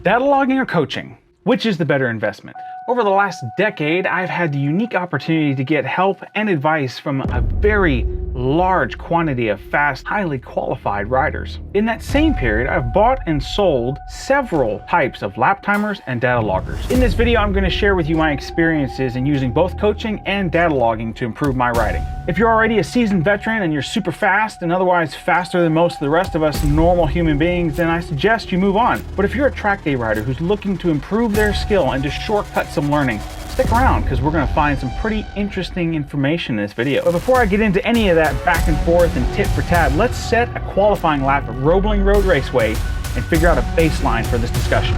Data logging or coaching? Which is the better investment? Over the last decade, I've had the unique opportunity to get help and advice from a very large quantity of fast, highly qualified riders. In that same period, I've bought and sold several types of lap timers and data loggers. In this video, I'm going to share with you my experiences in using both coaching and data logging to improve my riding. If you're already a seasoned veteran and you're super fast and otherwise faster than most of the rest of us normal human beings, then I suggest you move on. But if you're a track day rider who's looking to improve their skill and to shortcut some learning, stick around because we're going to find some pretty interesting information in this video. But before I get into any of that back and forth and tit for tat, let's set a qualifying lap at Roebling Road Raceway and figure out a baseline for this discussion.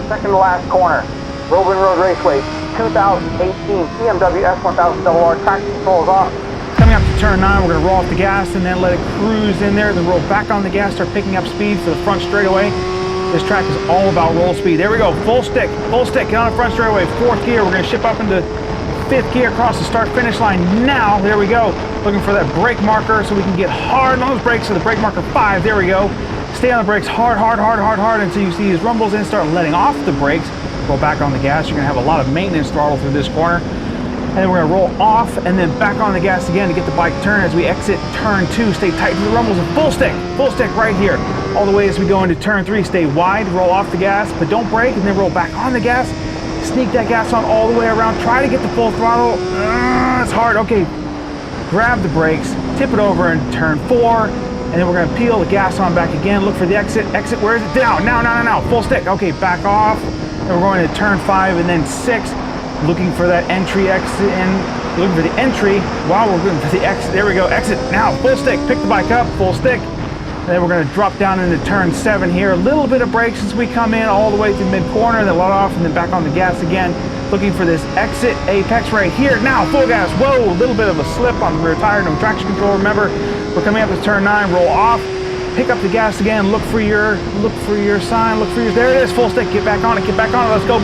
Second to last corner, Roebling Road Raceway, 2018 BMW S1000RR traction control is off. Coming up to turn 9, we're going to roll off the gas and then let it cruise in there, then roll back on the gas, start picking up speed for the front straightaway. This track is all about roll speed. There we go, full stick, get on the front straightaway, 4th gear. We're going to ship up into 5th gear across the start-finish line now. There we go, looking for that brake marker so we can get hard on those brakes. So the brake marker 5, there we go. Stay on the brakes hard until you see these rumbles and start letting off the brakes. Roll back on the gas. You're going to have a lot of maintenance throttle through this corner. And then we're going to roll off and then back on the gas again to get the bike turned as we exit turn 2. Stay tight to the rumbles and full stick right here. All the way as we go into turn 3, stay wide, roll off the gas, but don't brake, and then roll back on the gas. Sneak that gas on all the way around. Try to get the full throttle. It's hard. Okay, grab the brakes, tip it over in turn 4. And then we're going to peel the gas on back again. Look for the exit. Exit, where is it? Down. Now. Full stick. Okay, back off. And we're going to turn 5 and then 6. Looking for that entry, exit, and looking for the entry while we're looking for the exit. There we go. Exit. Now, full stick. Pick the bike up. Full stick. And then we're going to drop down into turn 7 here. A little bit of brakes as we come in all the way to mid-corner. Then let off and then back on the gas again. Looking for this exit apex right here. Now, full gas. Whoa, a little bit of a slip on the rear tire. No traction control, remember. We're coming up to turn 9, roll off, pick up the gas again, look for your sign, there it is, full stick, get back on it, let's go.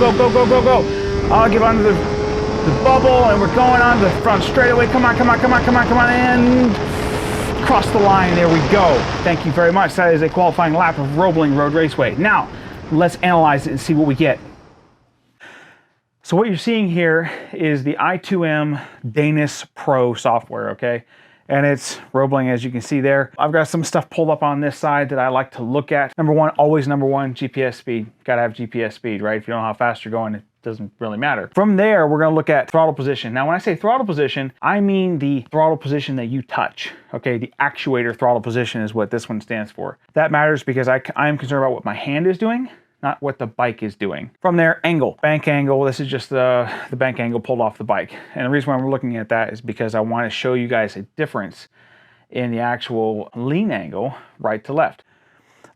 I'll get onto the bubble and we're going on the front straightaway, come on, and cross the line, there we go. Thank you very much, that is a qualifying lap of Roebling Road Raceway. Now, let's analyze it and see what we get. So what you're seeing here is the I2M Danis Pro software, okay? And it's Roebling, as you can see there. I've got some stuff pulled up on this side that I like to look at. Always number one, GPS speed. Gotta have GPS speed, right? If you don't know how fast you're going, it doesn't really matter. From there, we're gonna look at throttle position. Now, when I say throttle position, I mean the throttle position that you touch, okay? The actuator throttle position is what this one stands for. That matters because I'm concerned about what my hand is doing, not what the bike is doing. From there, angle, bank angle. This is just the bank angle pulled off the bike. And the reason why we're looking at that is because I want to show you guys a difference in the actual lean angle, right to left.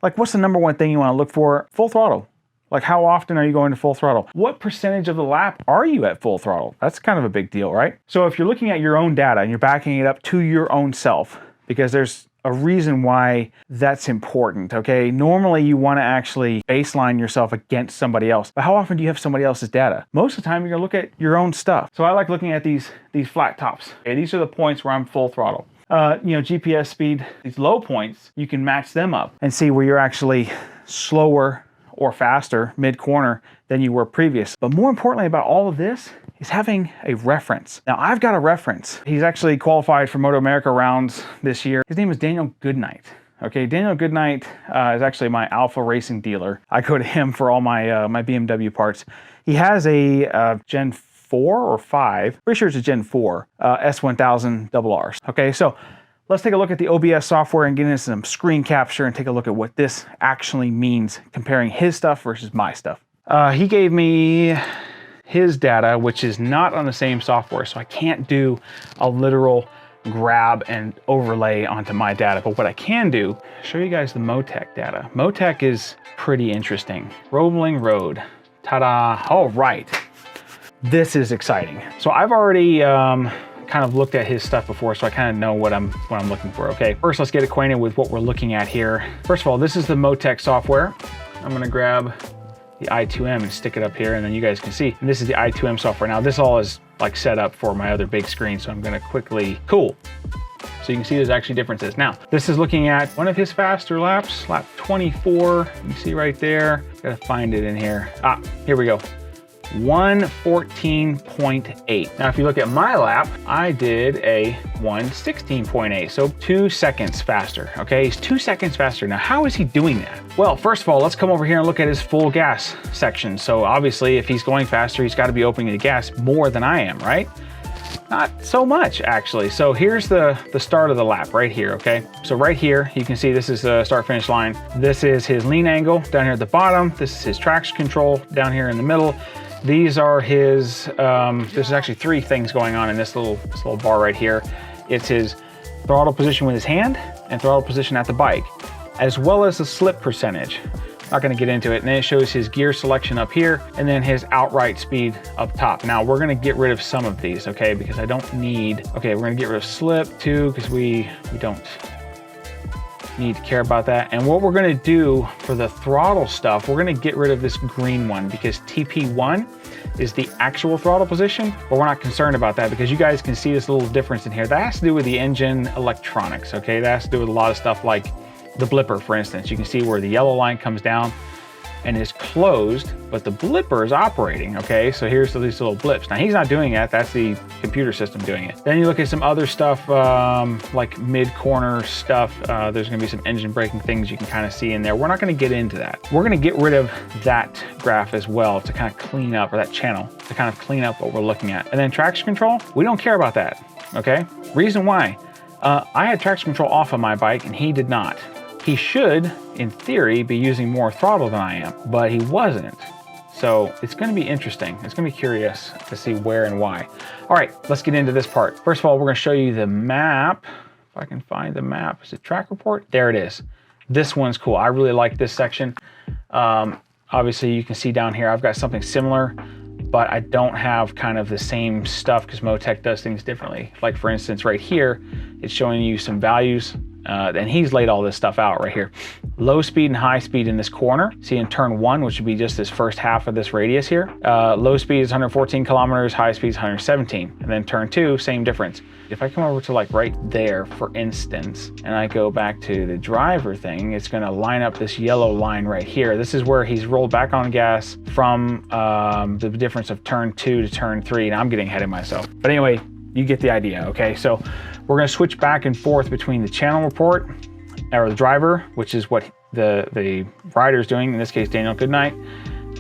Like, what's the number one thing you want to look for? Full throttle. Like, how often are you going to full throttle? What percentage of the lap are you at full throttle? That's kind of a big deal, right? So if you're looking at your own data and you're backing it up to your own self, because there's a reason why that's important, okay? Normally you want to actually baseline yourself against somebody else, but how often do you have somebody else's data? Most of the time you're gonna look at your own stuff. So I like looking at these flat tops. Okay, these are the points where I'm full throttle. GPS speed, these low points, you can match them up and see where you're actually slower or faster mid-corner than you were previous. But more importantly about all of this is having a reference. Now, I've got a reference. He's actually qualified for Moto America rounds this year. His name is Daniel Goodnight. Okay, Daniel Goodnight is actually my Alpha Racing dealer. I go to him for all my my BMW parts. He has a Gen 4 or 5, pretty sure it's a Gen 4, S1000RRs. Okay, so let's take a look at the OBS software and get into some screen capture and take a look at what this actually means, comparing his stuff versus my stuff. He gave me his data, which is not on the same software, so I can't do a literal grab and overlay onto my data. But what I can do, show you guys the Motec data. Motec is pretty interesting. Roebling Road, ta-da, all right. This is exciting. So I've already kind of looked at his stuff before, so I kind of know what I'm looking for. Okay, first let's get acquainted with what we're looking at here. First of all, this is the Motec software. I'm gonna grab the i2M and stick it up here, and then you guys can see. And this is the i2M software. Now this all is like set up for my other big screen, so I'm gonna quickly, cool. So you can see there's actually differences. Now, this is looking at one of his faster laps, lap 24. You can see right there. Gotta find it in here. Ah, here we go. 1:14.8. Now, if you look at my lap, I did a 1:16.8, so 2 seconds faster, okay? He's 2 seconds faster. Now, how is he doing that? Well, first of all, let's come over here and look at his full gas section. So obviously, if he's going faster, he's gotta be opening the gas more than I am, right? Not so much, actually. So here's the start of the lap right here, okay? So right here, you can see this is the start-finish line. This is his lean angle down here at the bottom. This is his traction control down here in the middle. These are his, there's actually 3 things going on in this little bar right here. It's his throttle position with his hand and throttle position at the bike, as well as the slip percentage. Not gonna get into it. And then it shows his gear selection up here and then his outright speed up top. Now we're gonna get rid of some of these, okay? Because I don't need, okay, we're gonna get rid of slip too, because we don't need to care about that. And what we're gonna do for the throttle stuff, we're gonna get rid of this green one because TP1 is the actual throttle position, but we're not concerned about that because you guys can see this little difference in here. That has to do with the engine electronics, okay? That has to do with a lot of stuff like the blipper, for instance. You can see where the yellow line comes down and is closed, but the blipper is operating, okay? So here's these little blips. Now he's not doing that, that's the computer system doing it. Then you look at some other stuff, like mid-corner stuff. There's gonna be some engine braking things you can kind of see in there. We're not gonna get into that. We're gonna get rid of that graph as well to kind of clean up, or that channel, to kind of clean up what we're looking at. And then traction control, we don't care about that, okay? Reason why, I had traction control off on my bike and he did not. He should, in theory, be using more throttle than I am, but he wasn't. So it's gonna be interesting. It's gonna be curious to see where and why. All right, let's get into this part. First of all, we're gonna show you the map. If I can find the map, is it track report? There it is. This one's cool. I really like this section. Obviously you can see down here, I've got something similar, but I don't have kind of the same stuff because Motec does things differently. Like for instance, right here, it's showing you some values. And he's laid all this stuff out right here. Low speed and high speed in this corner. See in turn 1, which would be just this first half of this radius here. Low speed is 114 kilometers, high speed is 117. And then turn 2, same difference. If I come over to like right there, for instance, and I go back to the driver thing, it's gonna line up this yellow line right here. This is where he's rolled back on gas from the difference of turn 2 to turn 3. And I'm getting ahead of myself. But anyway, you get the idea, okay? So we're gonna switch back and forth between the channel report, or the driver, which is what the rider's doing, in this case, Daniel Goodnight,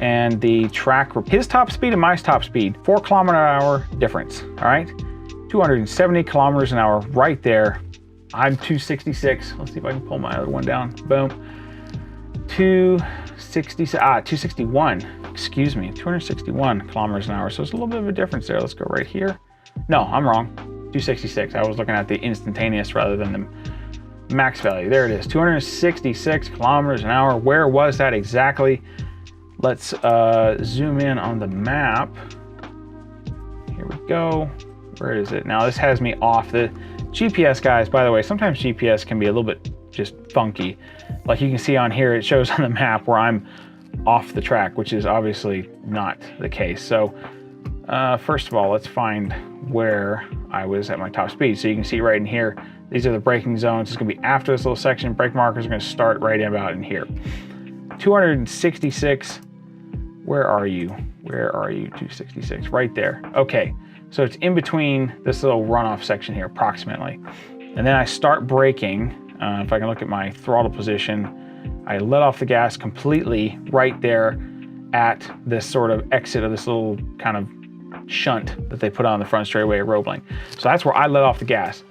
and the track, his top speed and my top speed, 4 km/h difference, all right? 270 kilometers an hour right there. I'm 266. Let's see if I can pull my other one down. Boom. 261, excuse me, 261 kilometers an hour. So it's a little bit of a difference there. Let's go right here. No, I'm wrong. 266. I was looking at the instantaneous rather than the max value. There it is, 266 kilometers an hour. Where was that exactly? Let's zoom in on the map. Here we go. Where is it? Now this has me off. The GPS, guys, by the way, sometimes GPS can be a little bit just funky. Like you can see on here, it shows on the map where I'm off the track, which is obviously not the case. So first of all, let's find where I was at my top speed. So you can see right in here, these are the braking zones. It's gonna be after this little section. Brake markers are gonna start right about in here. 266, where are you? Where are you, 266, right there. Okay, so it's in between this little runoff section here, approximately. And then I start braking. If I can look at my throttle position, I let off the gas completely right there at this sort of exit of this little kind of shunt that they put on the front straightaway at Roebling. So that's where I let off the gas.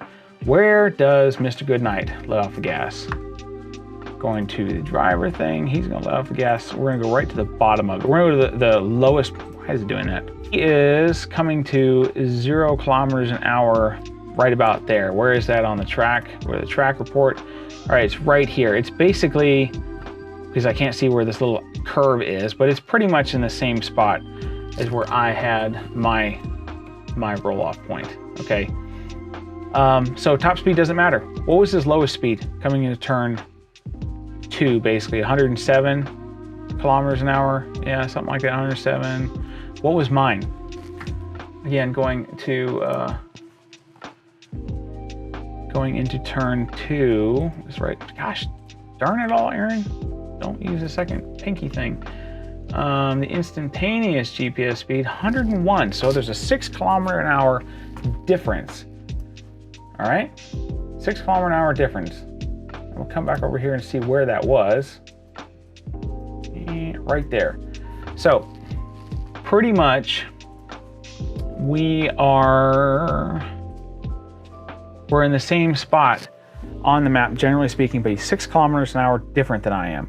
Where does Mr. Goodnight let off the gas? Going to the driver thing, he's gonna let off the gas. We're gonna go right to the bottom of it. We're gonna go to the lowest, why is it doing that? He is coming to 0 kilometers an hour right about there. Where is that on the track? Where the track report? All right, it's right here. It's basically, because I can't see where this little curve is, but it's pretty much in the same spot as where I had my roll-off point, okay? So top speed doesn't matter. What was his lowest speed coming into turn 2, basically 107 kilometers an hour? Yeah, something like that, 107. What was mine? Again, going into turn 2, that's right. Gosh, darn it all, Aaron. Don't use the second pinky thing. The instantaneous GPS speed, 101. So there's a 6 kilometer an hour difference. All right, 6 kilometer an hour difference. We'll come back over here and see where that was. Right there. So pretty much we're in the same spot on the map, generally speaking, but he's 6 kilometers an hour different than I am.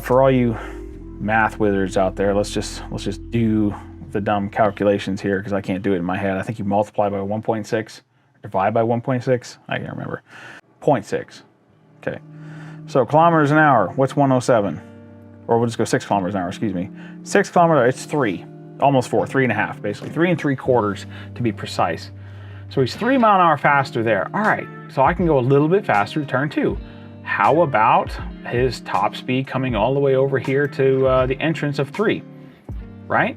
For all you math wizards out there, let's just do the dumb calculations here because I can't do it in my head. I think you multiply by 1.6, divide by 1.6. I can't remember. 0.6. Okay. So kilometers an hour. What's 107? Or we'll just go 6 kilometers an hour. Excuse me. 6 kilometers. It's 3, almost 4, 3.5, basically 3 3/4 to be precise. So he's 3 miles an hour faster there. All right. So I can go a little bit faster to turn 2. How about his top speed coming all the way over here to the entrance of 3, right?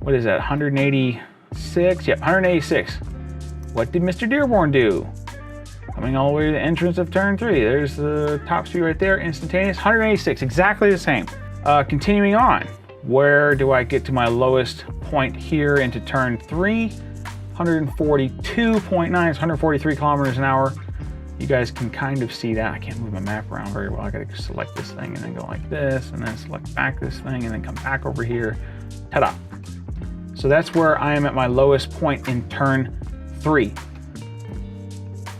What is that, 186? Yep, 186. What did Mr. Dearborn do? Coming all the way to the entrance of turn 3. There's the top speed right there, instantaneous, 186, exactly the same. Continuing on, where do I get to my lowest point here into turn 3? 142.9, 143 kilometers an hour. You guys can kind of see that. I can't move my map around very well. I gotta select this thing and then go like this, and then select back this thing and then come back over here. Ta-da. So that's where I am at my lowest point in turn 3.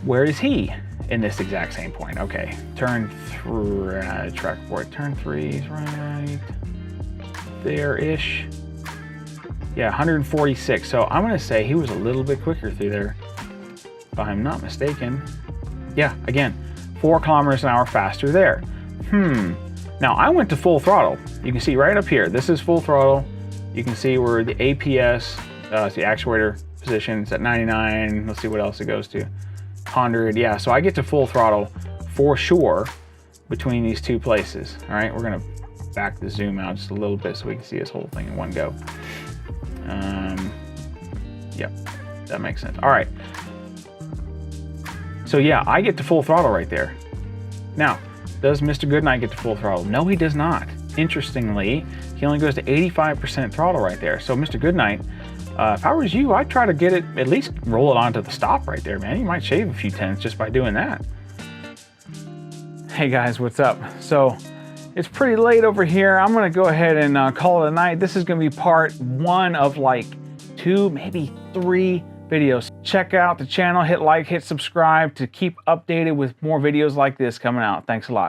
Where is he in this exact same point? Okay, turn 3, track board, turn 3 is right there-ish. Yeah, 146. So I'm gonna say he was a little bit quicker through there, if I'm not mistaken. Yeah, again, 4 kilometers an hour faster there. Now I went to full throttle. You can see right up here, this is full throttle. You can see where the APS, the actuator position is at 99. Let's see what else it goes to. 100, yeah, so I get to full throttle for sure between these 2 places. All right, we're gonna back the zoom out just a little bit so we can see this whole thing in one go. Yep, that makes sense. All right. So yeah, I get to full throttle right there. Now, does Mr. Goodnight get to full throttle? No, he does not. Interestingly, he only goes to 85% throttle right there. So Mr. Goodnight, if I was you, I'd try to get it, at least roll it onto the stop right there, man. You might shave a few tenths just by doing that. Hey guys, what's up? So it's pretty late over here. I'm gonna go ahead and call it a night. This is gonna be part 1 of like 2, maybe 3 videos. Check out the channel, hit like, hit subscribe to keep updated with more videos like this coming out. Thanks a lot.